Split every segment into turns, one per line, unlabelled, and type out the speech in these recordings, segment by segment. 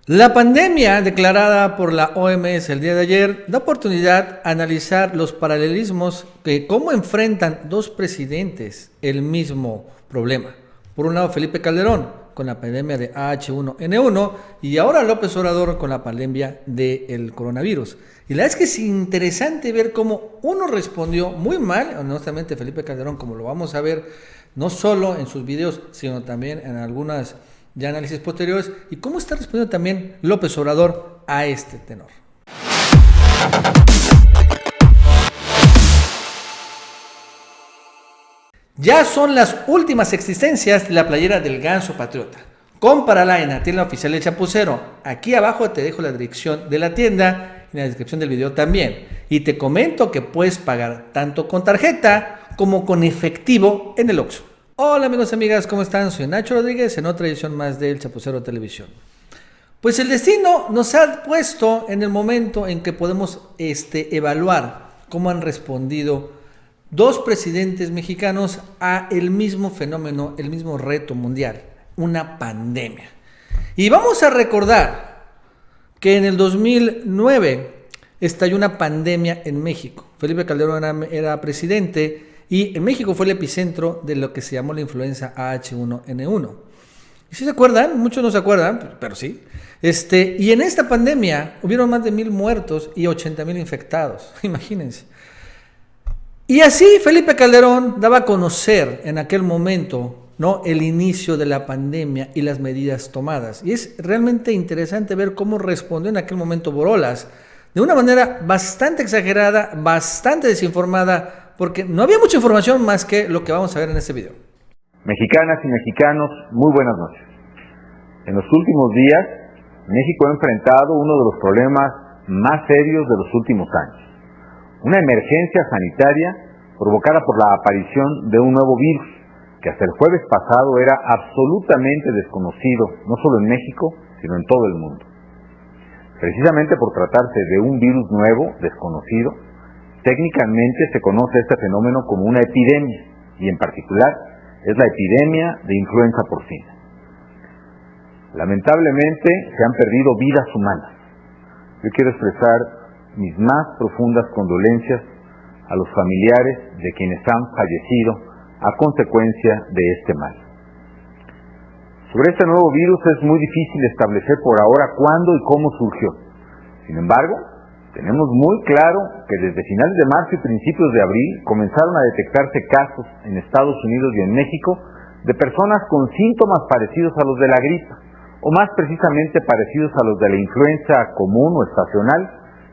La pandemia declarada por la OMS el día de ayer da oportunidad a analizar los paralelismos que cómo enfrentan dos presidentes el mismo problema. Por un lado, Felipe Calderón con la pandemia de H1N1 y ahora López Obrador con la pandemia del coronavirus. Y la verdad es que es interesante ver cómo uno respondió muy mal, honestamente Felipe Calderón, como lo vamos a ver no solo en sus videos, sino también en algunas de análisis posteriores, y cómo está respondiendo también López Obrador a este tenor. Ya son las últimas existencias de la playera del Ganso Patriota. Cómprala en la tienda oficial del Chapucero. Aquí abajo te dejo la dirección de la tienda y en la descripción del video también. Y te comento que puedes pagar tanto con tarjeta como con efectivo en el Oxxo. Hola amigos y amigas, ¿cómo están? Soy Nacho Rodríguez en otra edición más del Chapucero Televisión. Pues el destino nos ha puesto en el momento en que podemos evaluar cómo han respondido dos presidentes mexicanos a el mismo fenómeno, el mismo reto mundial, una pandemia. Y vamos a recordar que en el 2009 estalló una pandemia en México. Felipe Calderón era presidente y en México fue el epicentro de lo que se llamó la influenza H1N1. ¿Y si se acuerdan? Muchos no se acuerdan, pero sí. Y en esta pandemia hubieron más de 1,000 muertos y 80,000 infectados. Imagínense. Y así Felipe Calderón daba a conocer en aquel momento, ¿no?, el inicio de la pandemia y las medidas tomadas. Y es realmente interesante ver cómo respondió en aquel momento Borolas, de una manera bastante exagerada, bastante desinformada, porque no había mucha información más que lo que vamos a ver en este video.
Mexicanas y mexicanos, muy buenas noches. En los últimos días, México ha enfrentado uno de los problemas más serios de los últimos años. Una emergencia sanitaria provocada por la aparición de un nuevo virus que hasta el jueves pasado era absolutamente desconocido, no solo en México, sino en todo el mundo. Precisamente por tratarse de un virus nuevo, desconocido, técnicamente se conoce este fenómeno como una epidemia, y en particular es la epidemia de influenza porcina. Lamentablemente se han perdido vidas humanas. Yo quiero expresar mis más profundas condolencias a los familiares de quienes han fallecido a consecuencia de este mal. Sobre este nuevo virus es muy difícil establecer por ahora cuándo y cómo surgió. Sin embargo, tenemos muy claro que desde finales de marzo y principios de abril comenzaron a detectarse casos en Estados Unidos y en México de personas con síntomas parecidos a los de la gripa, o más precisamente parecidos a los de la influenza común o estacional,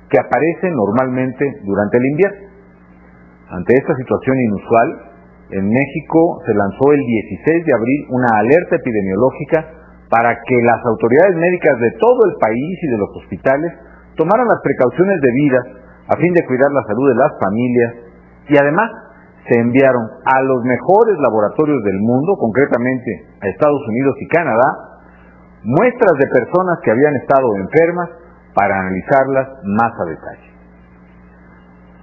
que aparecen normalmente durante el invierno. Ante esta situación inusual, en México se lanzó el 16 de abril una alerta epidemiológica para que las autoridades médicas de todo el país y de los hospitales tomaran las precauciones debidas a fin de cuidar la salud de las familias, y además se enviaron a los mejores laboratorios del mundo, concretamente a Estados Unidos y Canadá, muestras de personas que habían estado enfermas para analizarlas más a detalle.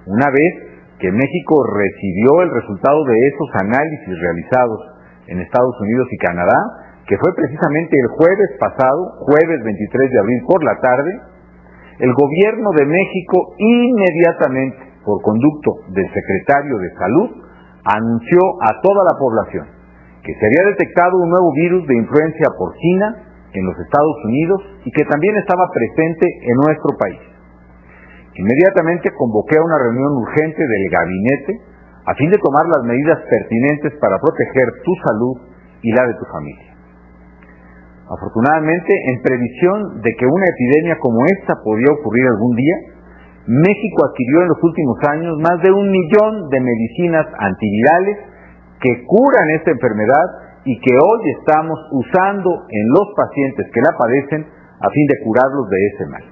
Una vez que México recibió el resultado de esos análisis realizados en Estados Unidos y Canadá, que fue precisamente el jueves pasado, jueves 23 de abril por la tarde, el gobierno de México inmediatamente, por conducto del secretario de Salud, anunció a toda la población que se había detectado un nuevo virus de influenza porcina en los Estados Unidos y que también estaba presente en nuestro país. Inmediatamente convoqué a una reunión urgente del gabinete a fin de tomar las medidas pertinentes para proteger tu salud y la de tu familia. Afortunadamente, en previsión de que una epidemia como esta podía ocurrir algún día, México adquirió en los últimos años más de 1 millón de medicinas antivirales que curan esta enfermedad y que hoy estamos usando en los pacientes que la padecen a fin de curarlos de ese mal.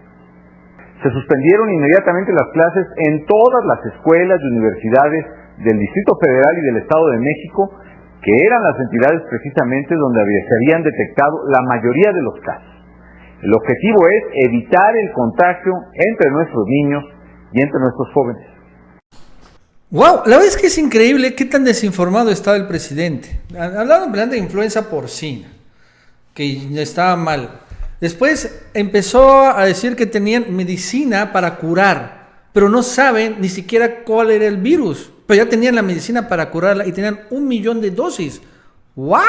Se suspendieron inmediatamente las clases en todas las escuelas y universidades del Distrito Federal y del Estado de México, que eran las entidades precisamente donde se habían detectado la mayoría de los casos. El objetivo es evitar el contagio entre nuestros niños y entre nuestros jóvenes.
Wow, la verdad es que es increíble qué tan desinformado estaba el presidente. Hablaron de influenza porcina, que estaba mal. Después empezó a decir que tenían medicina para curar, pero no saben ni siquiera cuál era el virus. Pero ya tenían la medicina para curarla y tenían 1 millón de dosis. ¿What?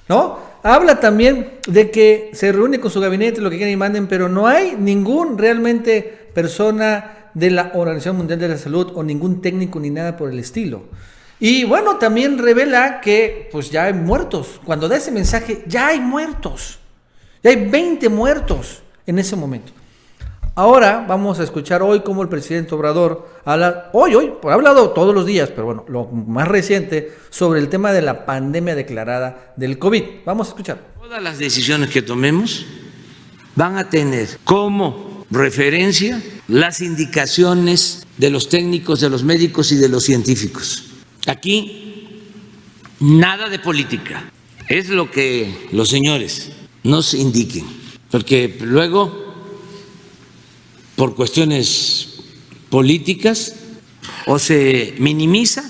¿No? Habla también de que se reúne con su gabinete, lo que quieran y manden, pero no hay ningún realmente persona de la Organización Mundial de la Salud o ningún técnico ni nada por el estilo. Y bueno, también revela que pues ya hay muertos. Cuando da ese mensaje, ya hay muertos. Ya hay 20 muertos en ese momento. Ahora vamos a escuchar hoy cómo el presidente Obrador habla, ha hablado todos los días, pero bueno, lo más reciente, sobre el tema de la pandemia declarada del COVID. Vamos a escuchar.
Todas las decisiones que tomemos van a tener como referencia las indicaciones de los técnicos, de los médicos y de los científicos. Aquí nada de política, es lo que los señores nos indiquen, porque luego, por cuestiones políticas, o se minimiza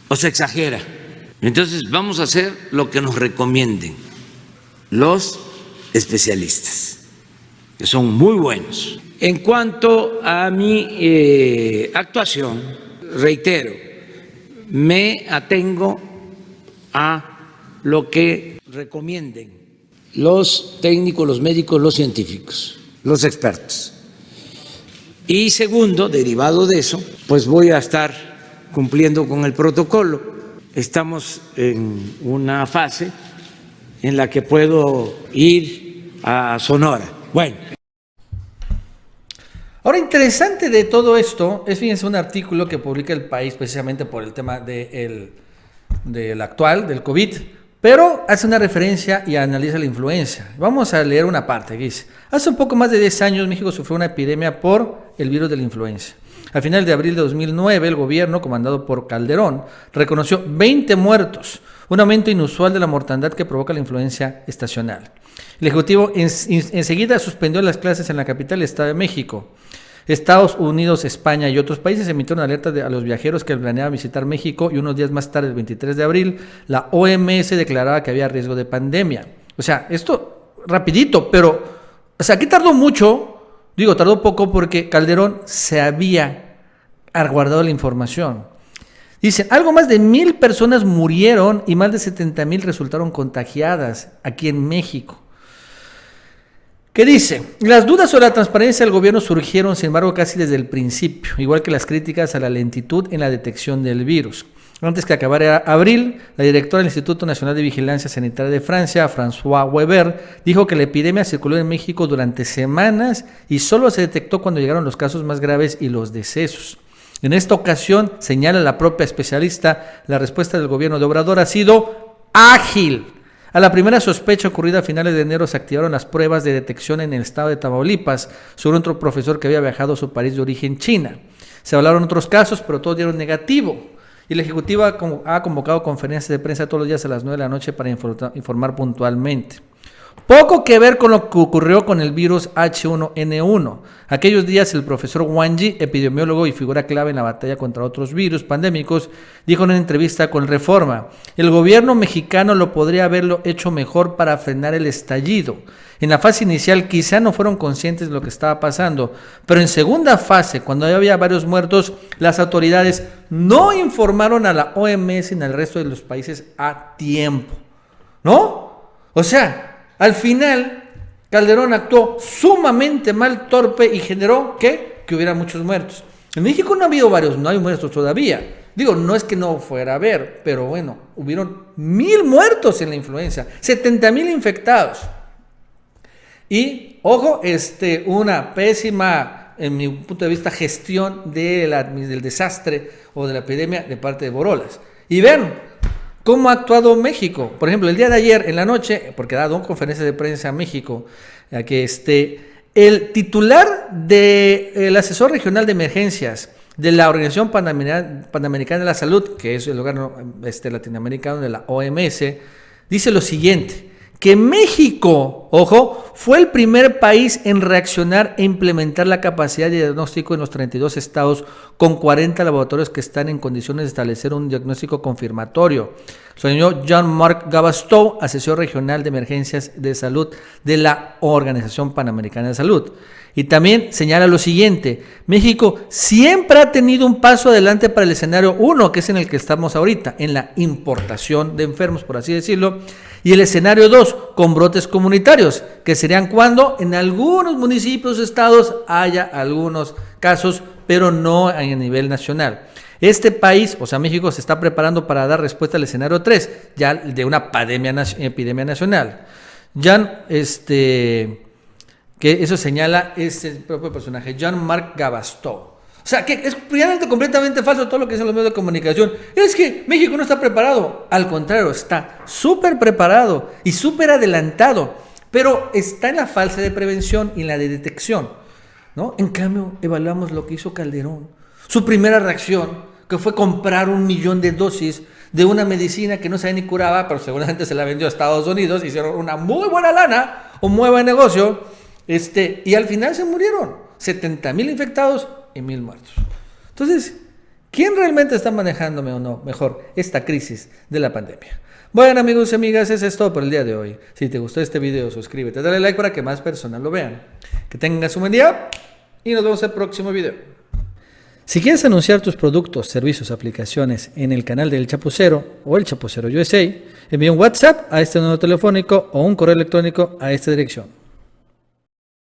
o se exagera. Entonces vamos a hacer lo que nos recomienden los especialistas, que son muy buenos. En cuanto a mi actuación, reitero, me atengo a lo que recomienden los técnicos, los médicos, los científicos, los expertos. Y segundo, derivado de eso, pues voy a estar cumpliendo con el protocolo. Estamos en una fase en la que puedo ir a Sonora. Bueno.
Ahora, interesante de todo esto es, fíjense, un artículo que publica El País precisamente por el tema del actual, del COVID, pero hace una referencia y analiza la influenza. Vamos a leer una parte que dice: hace un poco más de 10 años México sufrió una epidemia por el virus de la influenza. Al final de abril de 2009, el gobierno, comandado por Calderón, reconoció 20 muertos, un aumento inusual de la mortandad que provoca la influenza estacional. El Ejecutivo enseguida suspendió las clases en la capital del Estado de México. Estados Unidos, España y otros países emitieron alertas a los viajeros que planeaban visitar México, y unos días más tarde, el 23 de abril, la OMS declaraba que había riesgo de pandemia. O sea, esto rapidito, pero aquí tardó mucho, tardó poco porque Calderón se había guardado la información. Dicen, algo más de 1,000 personas murieron y más de 70,000 resultaron contagiadas aquí en México. ¿Qué dice? Las dudas sobre la transparencia del gobierno surgieron, sin embargo, casi desde el principio, igual que las críticas a la lentitud en la detección del virus. Antes que acabara abril, la directora del Instituto Nacional de Vigilancia Sanitaria de Francia, François Weber, dijo que la epidemia circuló en México durante semanas y solo se detectó cuando llegaron los casos más graves y los decesos. En esta ocasión, señala la propia especialista, la respuesta del gobierno de Obrador ha sido ágil. A la primera sospecha ocurrida a finales de enero se activaron las pruebas de detección en el estado de Tamaulipas sobre otro profesor que había viajado a su país de origen, China. Se hablaron otros casos, pero todos dieron negativo. Y la Ejecutiva ha convocado conferencias de prensa todos los días a las 9 de la noche para informar puntualmente. Poco que ver con lo que ocurrió con el virus H1N1. Aquellos días el profesor Wang Yi, epidemiólogo y figura clave en la batalla contra otros virus pandémicos, dijo en una entrevista con Reforma: el gobierno mexicano lo podría haberlo hecho mejor para frenar el estallido. En la fase inicial quizá no fueron conscientes de lo que estaba pasando, pero en segunda fase, cuando ya había varios muertos, las autoridades no informaron a la OMS ni al resto de los países a tiempo. ¿No? O sea, al final, Calderón actuó sumamente mal, torpe, y generó que hubiera muchos muertos. En México no ha habido varios, no hay muertos todavía. No es que no fuera a haber, pero bueno, hubieron 1,000 muertos en la influenza, 70,000 infectados. Y, ojo, una pésima, en mi punto de vista, gestión del desastre o de la epidemia de parte de Borolas. Y vean ¿cómo ha actuado México? Por ejemplo, el día de ayer en la noche, porque ha dado una conferencia de prensa a México, que el titular del asesor regional de emergencias de la Organización Panamericana de la Salud, que es el órgano latinoamericano de la OMS, dice lo siguiente, que México, ojo, fue el primer país en reaccionar e implementar la capacidad de diagnóstico en los 32 estados con 40 laboratorios que están en condiciones de establecer un diagnóstico confirmatorio. Señor Jean-Marc Gabastou, asesor regional de emergencias de salud de la Organización Panamericana de Salud. Y también señala lo siguiente: México siempre ha tenido un paso adelante para el escenario 1, que es en el que estamos ahorita, en la importación de enfermos, por así decirlo, y el escenario 2, con brotes comunitarios, que serían cuando en algunos municipios o estados haya algunos casos, pero no a nivel nacional. Este país, o sea, México, se está preparando para dar respuesta al escenario 3, ya de una epidemia nacional. Ya, que eso señala este propio personaje, Jean-Marc Gabastou. O sea, que es completamente falso todo lo que dicen los medios de comunicación. Es que México no está preparado. Al contrario, está súper preparado y súper adelantado, pero está en la fase de prevención y en la de detección, ¿no? En cambio, evaluamos lo que hizo Calderón. Su primera reacción, que fue comprar 1 millón de dosis de una medicina que no se ni curaba, pero seguramente se la vendió a Estados Unidos, hicieron una muy buena lana, un muy buen negocio, y al final se murieron 70,000 infectados y 1,000 muertos. Entonces, ¿quién realmente está manejándome o no mejor esta crisis de la pandemia? Bueno, amigos y amigas, eso es todo por el día de hoy. Si te gustó este video, suscríbete, dale like para que más personas lo vean. Que tengas un buen día y nos vemos en el próximo video. Si quieres anunciar tus productos, servicios, aplicaciones en el canal del Chapucero o el Chapucero USA, envía un WhatsApp a este número telefónico o un correo electrónico a esta dirección.